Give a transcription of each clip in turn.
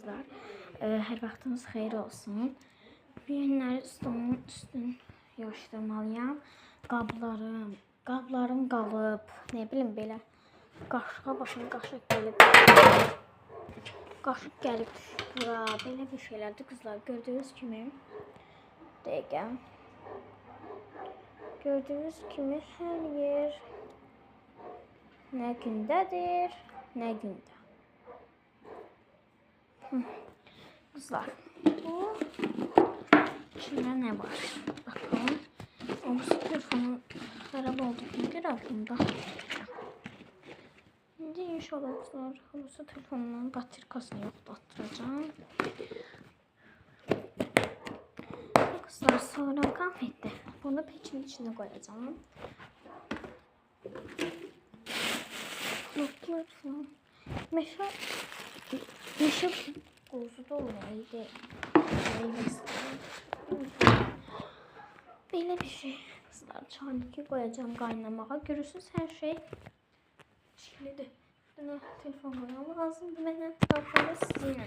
kızlar. Hər vaxtınız xeyir olsun. Bu günləri stolumun üstünü yığışdırmalıyam. Qablarım qalıb. Ne bilim belə. Qaşığa başım qaşıq gəlib. Qaşıq gəlib bura. Belə bir şeylərdir kızlar. Gördüyünüz kimi. Dəqiqə. Gördüğünüz kimi her yer ne gündədir, ne gündə. Kızlar, bu içində ne var? Bakalım. O telefonun xarab olduğuna görə bunda. İndi inşallah kızlar, bu telefonun batarkasını yoxlatdıracağım. Kızlar, sonra konfeti. Bunu peçin içine koyacağım. Bakıyorsun. Meşe kuzu da olaydı. Böyle bir şey. Kızlar, çayını koyacağım kaynamağa. Görürsünüz her şey şeylidir. Buna telefon koymam lazım. Ben tarafları sizinle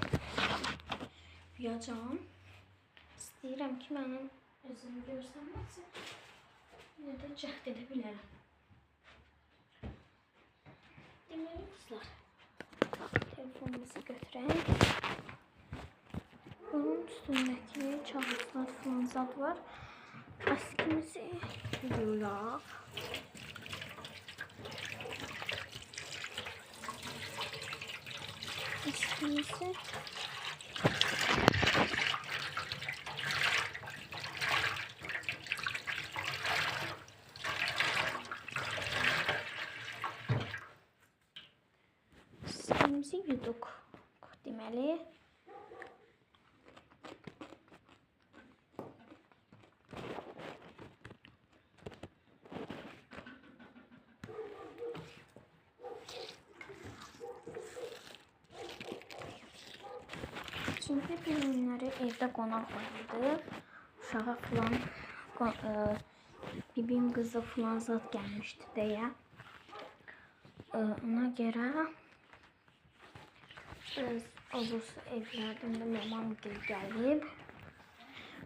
yapacağım. İstəyirəm ki, mənim özümü görsənməsin. Yine də cəhd edə bilərəm. Deməli kızlar, telefonumuzu götürək. Bunun üstündəki kağızlar falan zad var. Askimizi yuyulaq. Askimizi yuduk deməli. Çünki bir günləri evdə qonaq vardı. Uşağa falan bibim qızı falan zat gəlmişdi deyə. Ona görə biraz olursa evlərdən də mamam gil gəlib.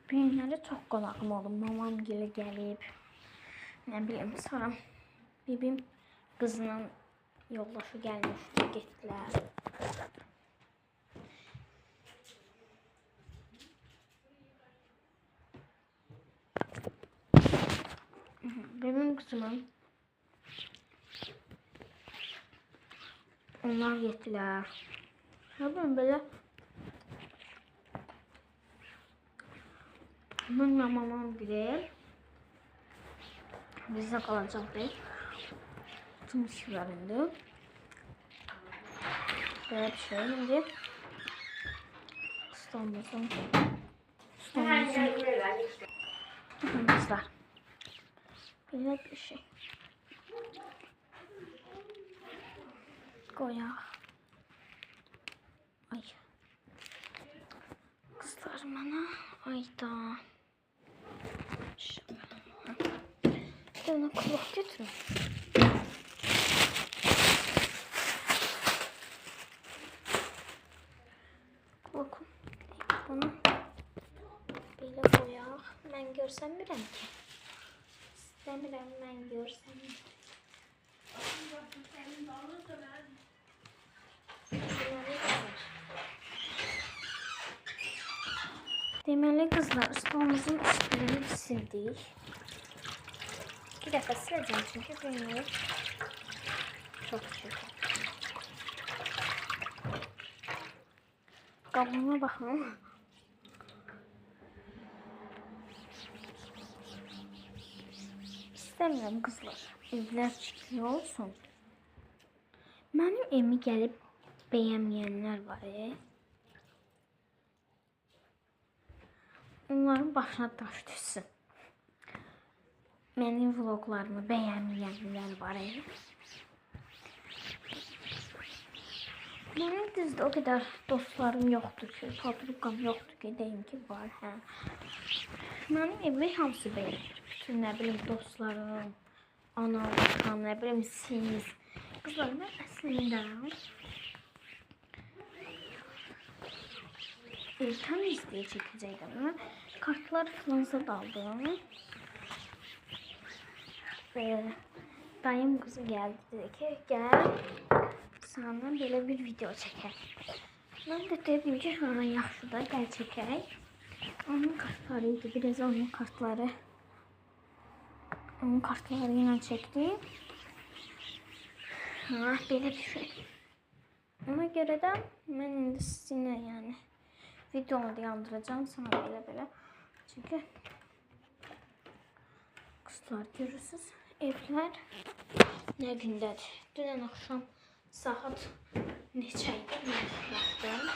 Bu günləri çox qonağım olub. Mamam gil gəlib. Nə bilim, sonra bibim qızının yoldaşı gəlmişdi, getdilər. Bibim qızının onlar getdilər. Ne bileyim böyle. Bununla mamam gider. Bizde kalacak değil. Tüm işlerinde. Böyle bir şey. Şimdi İstanbul'un kızlar. Böyle bir şey. Koyak. Ay. Kızlar bana ayda. Şöyle kulak götürün. Kulakım. Bunu böyle koyaq. Ben görsəmirəm ki. İstəmirəm mən görsəm. Deməli kızlar, stolumuzun üstünü sildik. 2 dəfə siləcəm çünki bunu çox çirkin. Qabıma baxın. İstəmirəm kızlar, evlər çirkin olsun. Mənim evimi gəlib bəyənməyənlər var. Onların başına daş düşsün. Mənim vloglarımı bəyənməyənlər var. Mənim düzdür o kadar dostlarım yoxdur ki, podruqam yoxdur ki, deyim ki var. Hə. Mənim evimi hamısı bəyənir. Bütün nə bilim dostlarım, anam, atam, nə bilim siz. Kızlar, mən əslində İlkan izleye çekecektim. Kartlar falansa daldım. Dayım kızı geldi, dedi ki gel sana böyle bir video çeker. Ben de dedim ki ha yaxşı da gel çəkək. Onun kartlarıydı, biraz onun kartları. Onun kartlarıyla çektim. Ha böyle düşün. Ona göre de ben indi sizinle yani videomu yandıracağım sana böyle. Çünkü kızlar görürsünüz evler ne gündedir. Dünən axşam saat neçə idi mən yaptım.